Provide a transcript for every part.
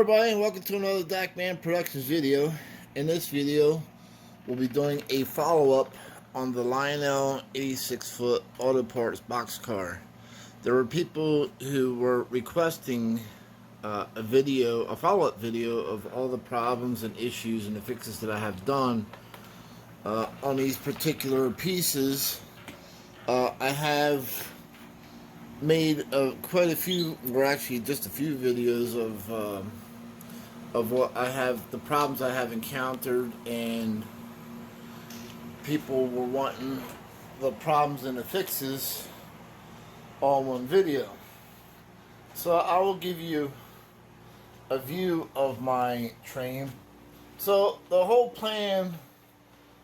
everybody, and welcome to another Dakman Productions video. In this video, we'll be doing a follow-up on the Lionel 86ft auto parts boxcar. There were people who were requesting a follow-up video of all the problems and issues and the fixes that I have done on these particular pieces. I have made quite a few, or actually just a few videos of what I have, the problems I have encountered, and people were wanting the problems and the fixes all in one video. So I will give you a view of my train. So the whole plan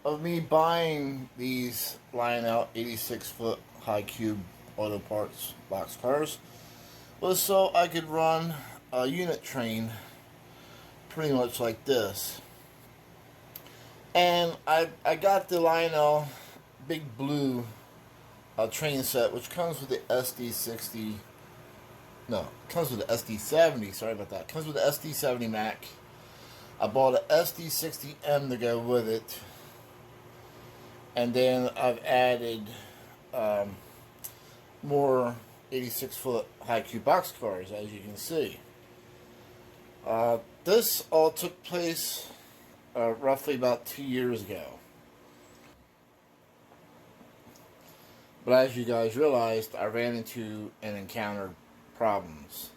of me buying these Lionel 86ft high cube auto parts boxcars was so I could run a unit train pretty much like this. And I got the Lionel big blue train set, which comes with the SD60. No, it comes with the SD70. Sorry about that. It comes with the SD70 Mac. I bought an SD60M to go with it, and then I've added more 86-foot high cube boxcars, as you can see. This all took place roughly about 2 years ago. But as you guys realized, I ran into and encountered problems.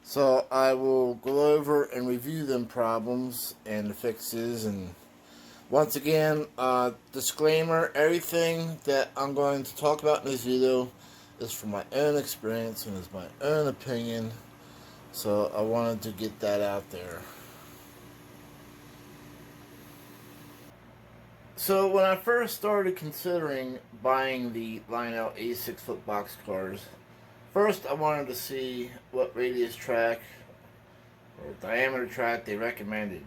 So I will go over and review them problems and the fixes. And once again, disclaimer, everything that I'm going to talk about in this video is from my own experience and is my own opinion. So I wanted to get that out there. So when I first started considering buying the Lionel 86-foot boxcars, first I wanted to see what radius track or diameter track they recommended.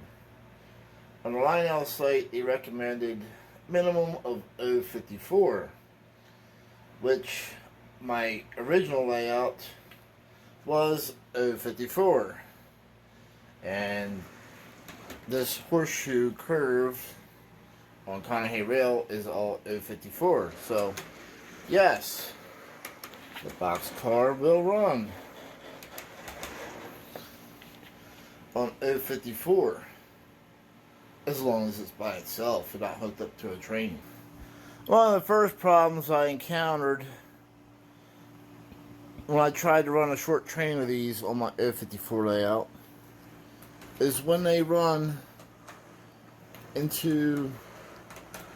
On the Lionel site, they recommended minimum of 0.54, which my original layout was 0.54, and this horseshoe curve on Kinetic rail is all 0.54. So yes, the boxcar will run on 0.54 as long as it's by itself and not hooked up to a train. One of the first problems I encountered when I tried to run a short train of these on my 0.54 layout is when they run into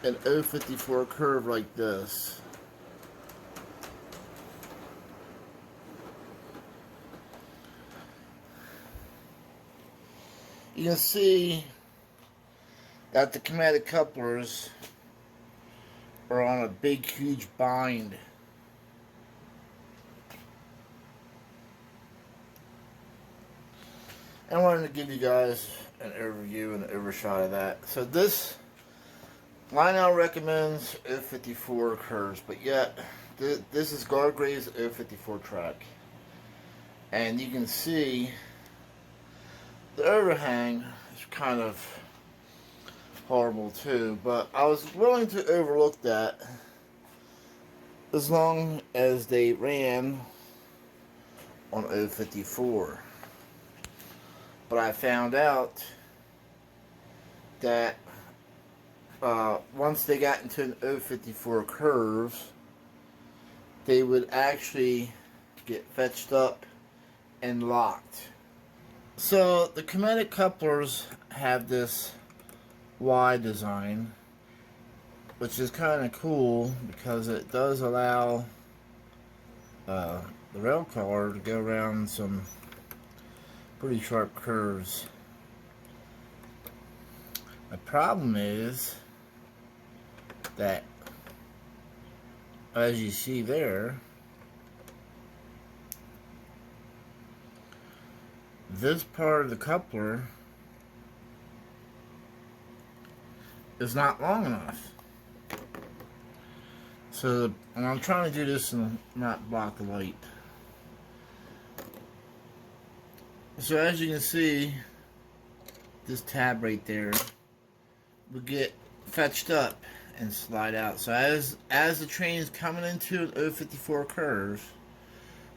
an 0.54 curve like this. You can see that the Kinetic Couplers are on a big, huge bind. I wanted to give you guys an overview and an overshot of that. So this Lionel recommends 0.54 curves, but yet this is Gargrave's 0.54 track. And you can see the overhang is kind of horrible too, but I was willing to overlook that as long as they ran on 0.54. But I found out that once they got into an 0.54 curve, they would actually get fetched up and locked. So the Kinetic Couplers have this Y design, which is kind of cool because it does allow the rail car to go around some pretty sharp curves. The problem is that, as you see there, this part of the coupler is not long enough. So, and I'm trying to do this and not block the light. So as you can see, this tab right there will get fetched up and slide out. So as the train is coming into an 054 curve,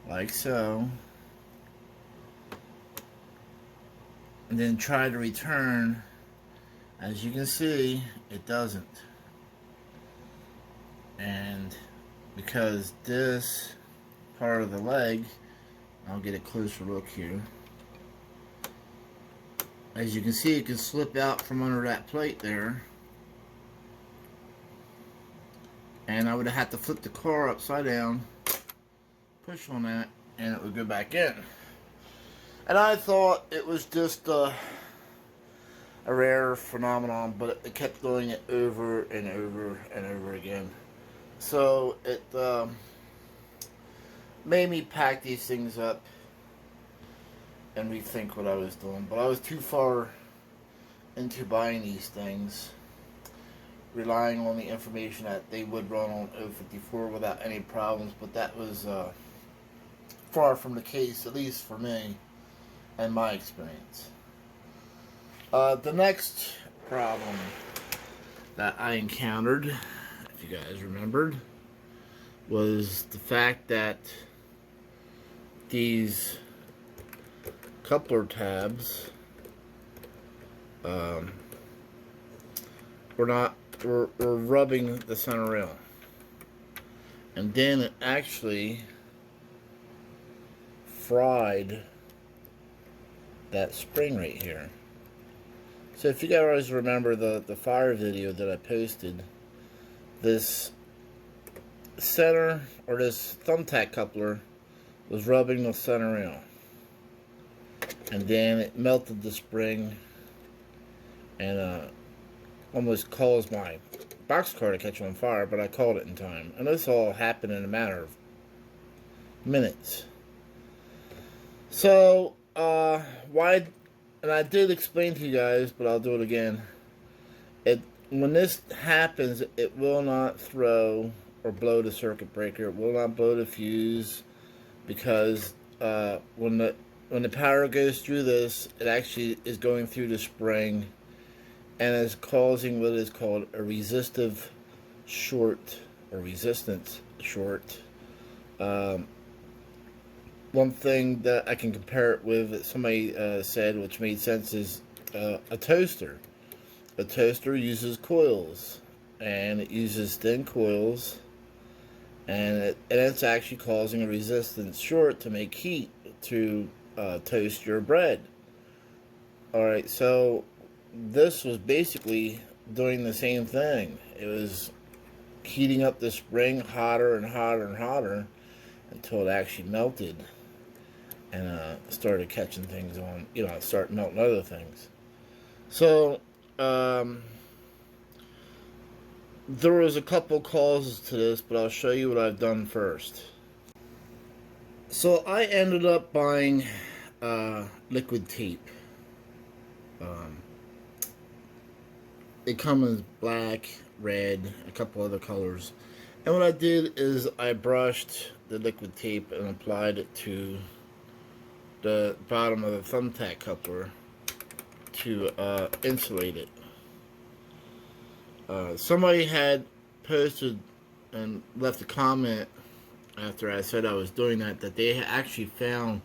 like so, and then try to return, as you can see, it doesn't. And because this part of the leg, I'll get a closer look here. As you can see, it can slip out from under that plate there. And I would have had to flip the car upside down, push on that, and it would go back in. And I thought it was just a rare phenomenon, but it kept doing it over and over and over again. So it made me pack these things up and rethink what I was doing. But I was too far into buying these things, relying on the information that they would run on 054 without any problems. But that was far from the case, at least for me and my experience. The next problem that I encountered, if you guys remembered, was the fact that these coupler tabs were rubbing the center rail, and then it actually fried that spring right here. So if you guys remember the fire video that I posted, this center, or this thumbtack coupler, was rubbing the center rail, and then it melted the spring and almost caused my boxcar to catch on fire, but I called it in time. And this all happened in a matter of minutes. So why, and I did explain to you guys, but I'll do it again. When this happens, it will not throw or blow the circuit breaker. It will not blow the fuse, because when the power goes through this, it actually is going through the spring and is causing what is called a resistive short, or resistance short. One thing that I can compare it with, that somebody said, which made sense, is a toaster. A toaster uses coils, and it uses thin coils, and it's actually causing a resistance short to make heat to toast your bread. Alright, so this was basically doing the same thing. It was heating up the spring hotter and hotter and hotter until it actually melted and started catching things on, start melting other things. So there was a couple causes to this, but I'll show you what I've done first. So I ended up buying liquid tape. It comes in black, red, a couple other colors. And what I did is I brushed the liquid tape and applied it to the bottom of the thumbtack coupler to insulate it. Somebody had posted and left a comment after I said I was doing that they actually found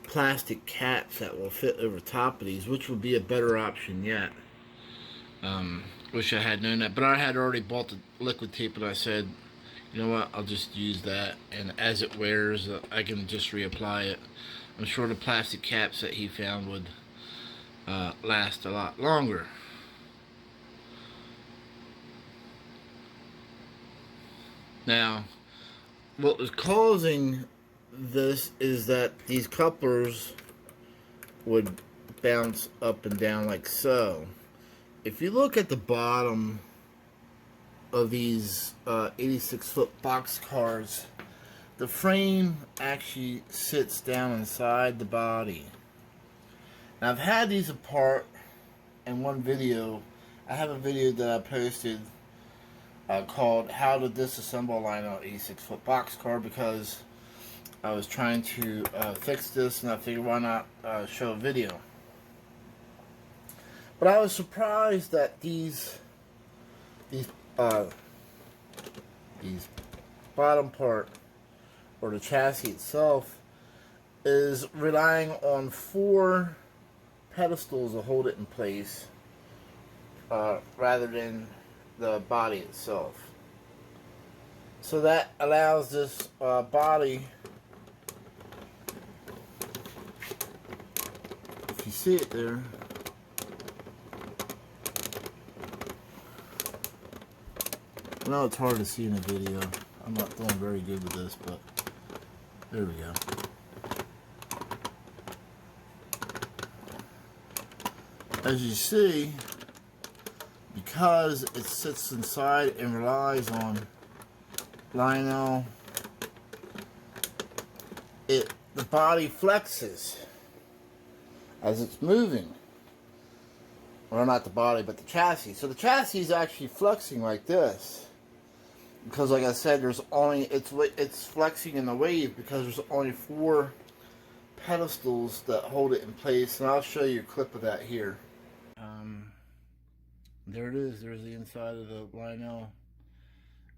plastic caps that will fit over top of these, which would be a better option yet. Wish I had known that, but I had already bought the liquid tape, and I said, you know what, I'll just use that, and as it wears, I can just reapply it. I'm sure the plastic caps that he found would last a lot longer. Now, what was causing this is that these couplers would bounce up and down like so. If you look at the bottom of these 86-foot box cars, the frame actually sits down inside the body. Now, I've had these apart in one video. I have a video that I posted called How to Disassemble a Lionel 86-foot box car, because I was trying to fix this, and I figured why not show a video. But I was surprised that these bottom part, or the chassis itself, is relying on 4 pedestals to hold it in place, rather than the body itself. So that allows this body, if you see it there, I know it's hard to see in the video. I'm not doing very good with this, but there we go. As you see, because it sits inside and relies on Lionel, the body flexes as it's moving. Well, not the body, but the chassis. So the chassis is actually flexing like this, because, like I said, there's only it's flexing in the wave because there's only 4 pedestals that hold it in place, and I'll show you a clip of that here. There it is. There's the inside of the Lionel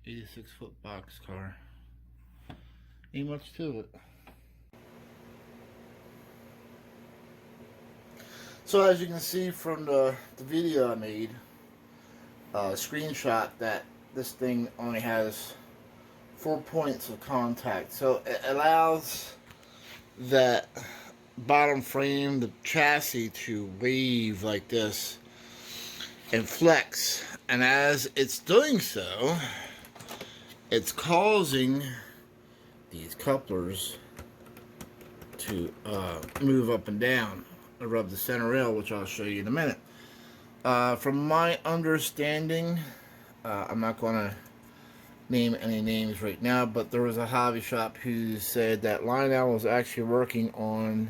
86-foot boxcar. Ain't much to it. So as you can see from the video I made, screenshot, that this thing only has 4 points of contact. So it allows that bottom frame, the chassis, to wave like this and flex. And as it's doing so, it's causing these couplers to move up and down above the center rail, which I'll show you in a minute. From my understanding, I'm not going to name any names right now, but there was a hobby shop who said that Lionel was actually working on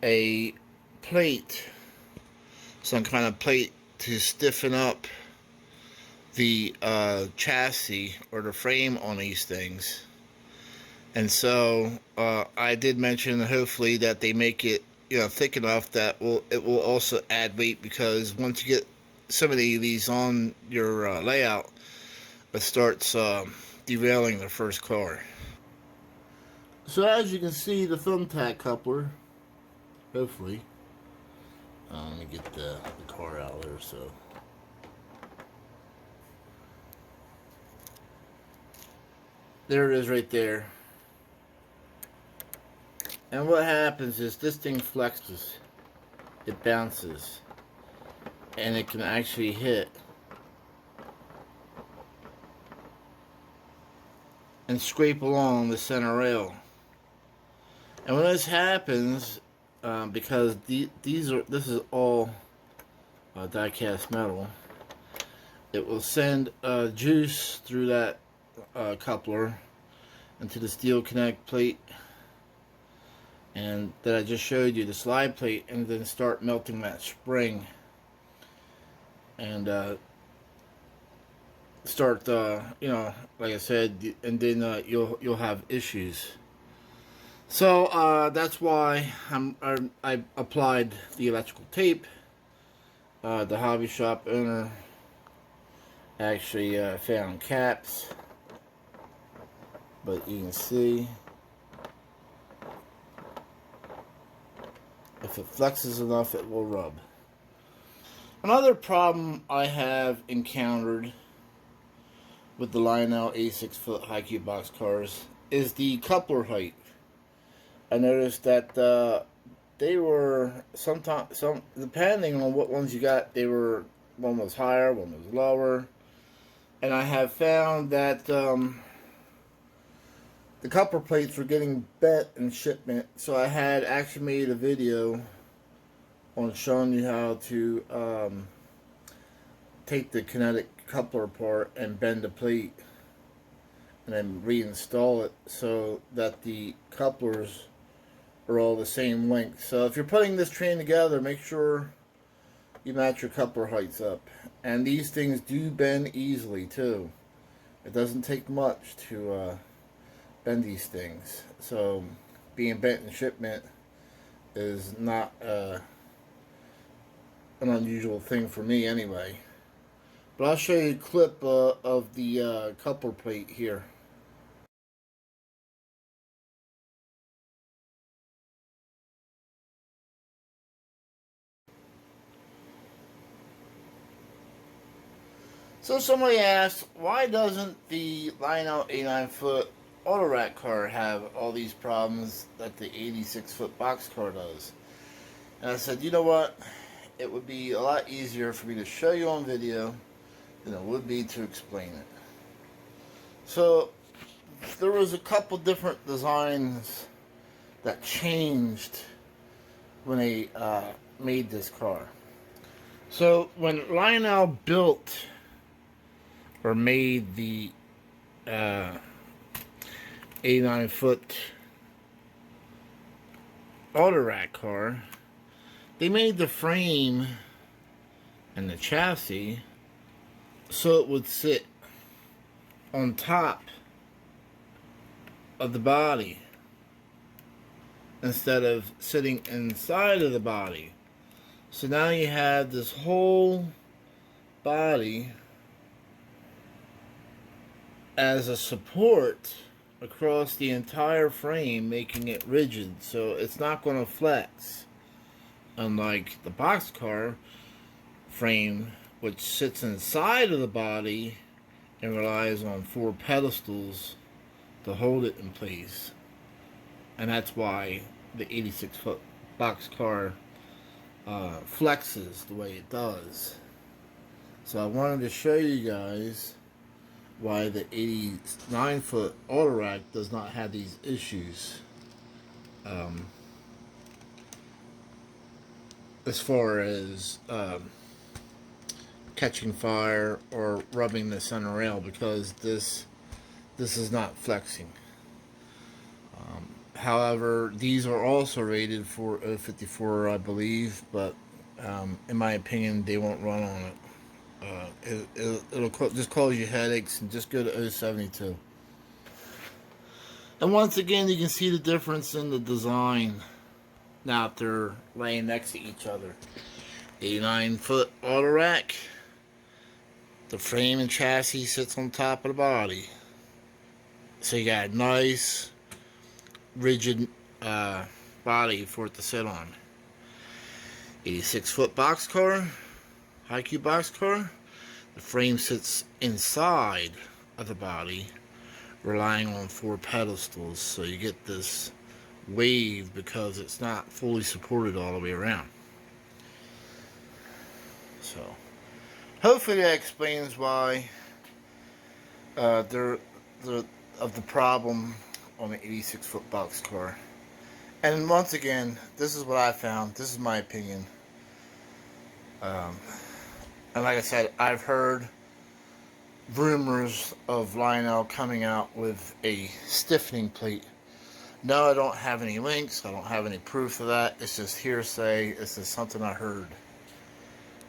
a plate, some kind of plate to stiffen up the chassis or the frame on these things. And so I did mention, hopefully, that they make it, you know, thick enough that it will also add weight, because once you get some of these on your layout, it starts derailing the first car. So as you can see, the thumbtack coupler, hopefully, let me get the car out there. So there it is right there. And what happens is this thing flexes, it bounces, and it can actually hit and scrape along the center rail. And when this happens, because this is all die-cast metal, it will send juice through that coupler into the steel kinetic plate, and that I just showed you, the slide plate, and then start melting that spring, and start you know, like I said, and then you'll have issues. So that's why I applied the electrical tape. The hobby shop owner actually found caps, but you can see if it flexes enough, it will rub. Another problem I have encountered with the Lionel 86-foot high cube box cars is the coupler height. I noticed that they were sometimes, depending on what ones you got, one was higher, one was lower, and I have found that the coupler plates were getting bent in shipment. So I had actually made a video on showing you how to take the Kinetic Coupler apart and bend the plate and then reinstall it so that the couplers are all the same length. So if you're putting this train together, make sure you match your coupler heights up. And these things do bend easily too. It doesn't take much to bend these things. So being bent in shipment is not an unusual thing for me anyway. But I'll show you a clip of the coupler plate here. So somebody asked, why doesn't the Lionel 89-foot auto rack car have all these problems that the 86-foot box car does? And I said, you know what? It would be a lot easier for me to show you on video than it would be to explain it. So there was a couple different designs that changed when they made this car. So when Lionel built or made the 89-foot auto rack car, they made the frame and the chassis so it would sit on top of the body instead of sitting inside of the body. So now you have this whole body as a support across the entire frame, making it rigid, so it's not going to flex, unlike the boxcar frame, which sits inside of the body and relies on 4 pedestals to hold it in place. And that's why the 86-foot boxcar flexes the way it does. So I wanted to show you guys why the 89-foot auto rack does not have these issues as far as catching fire or rubbing the center rail, because this is not flexing. However, these are also rated for 054, I believe, but in my opinion, they won't run on it. It'll just cause you headaches, and just go to 072. And once again, you can see the difference in the design now that they're laying next to each other. 89-foot auto rack, the frame and chassis sits on top of the body, so you got a nice rigid body for it to sit on. 86-foot boxcar, high-cube boxcar, the frame sits inside of the body, relying on 4 pedestals, so you get this wave because it's not fully supported all the way around. So hopefully that explains why of the problem on the 86-foot boxcar. And once again, this is what I found. This is my opinion. And like I said, I've heard rumors of Lionel coming out with a stiffening plate. No, I don't have any links. I don't have any proof of that. It's just hearsay. It's just something I heard.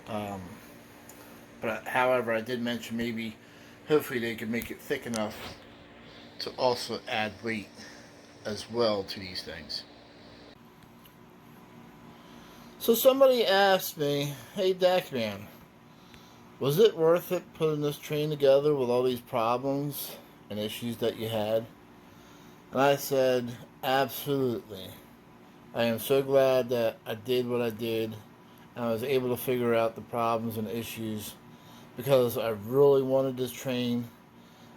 But however, I did mention maybe, hopefully they could make it thick enough to also add weight as well to these things. So somebody asked me, hey Dakman, was it worth it putting this train together with all these problems and issues that you had? And I said, absolutely. I am so glad that I did what I did, and I was able to figure out the problems and issues, because I really wanted this train.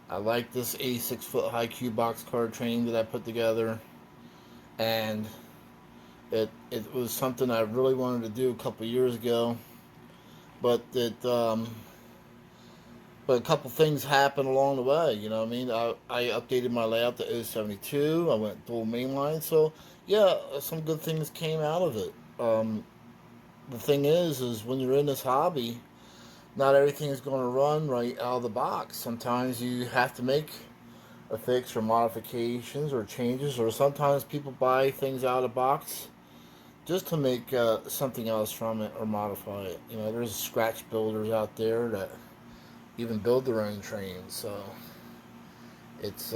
I like this 86-foot high-cube boxcar train that I put together, and it was something I really wanted to do a couple years ago, but but a couple things happened along the way, you know what I mean? I updated my layout to 072, I went dual mainline, so yeah, some good things came out of it. The thing is when you're in this hobby, not everything is going to run right out of the box. Sometimes you have to make a fix or modifications or changes, or sometimes people buy things out of the box just to make something else from it or modify it. You know, there's scratch builders out there that even build their own trains, so it's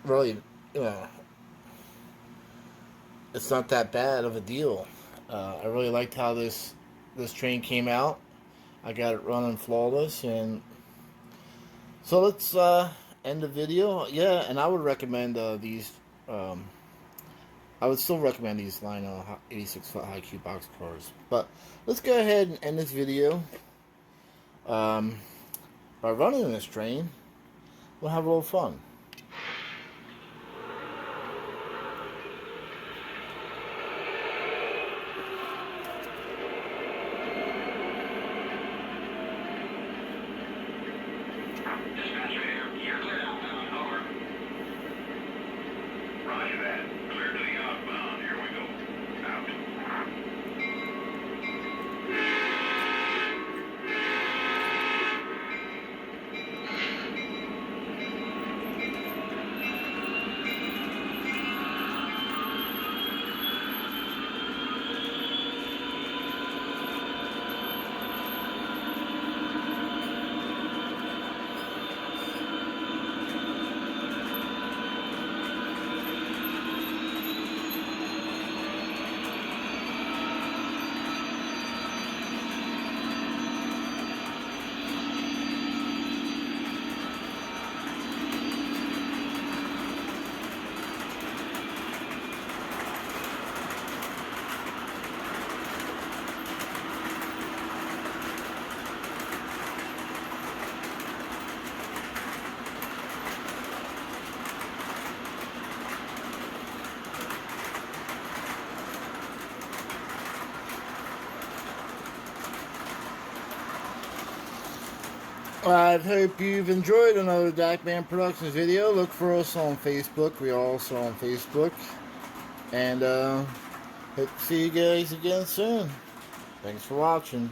really you know, it's not that bad of a deal. I really liked how this train came out. I got it running flawless, and so let's end the video. Yeah, and I would recommend these. I would still recommend these Lionel 86-foot high cube box cars. But let's go ahead and end this video by running this train. We'll have a little fun. I hope you've enjoyed another Dakman Productions video. Look for us on Facebook. We are also on Facebook. And hope to see you guys again soon. Thanks for watching.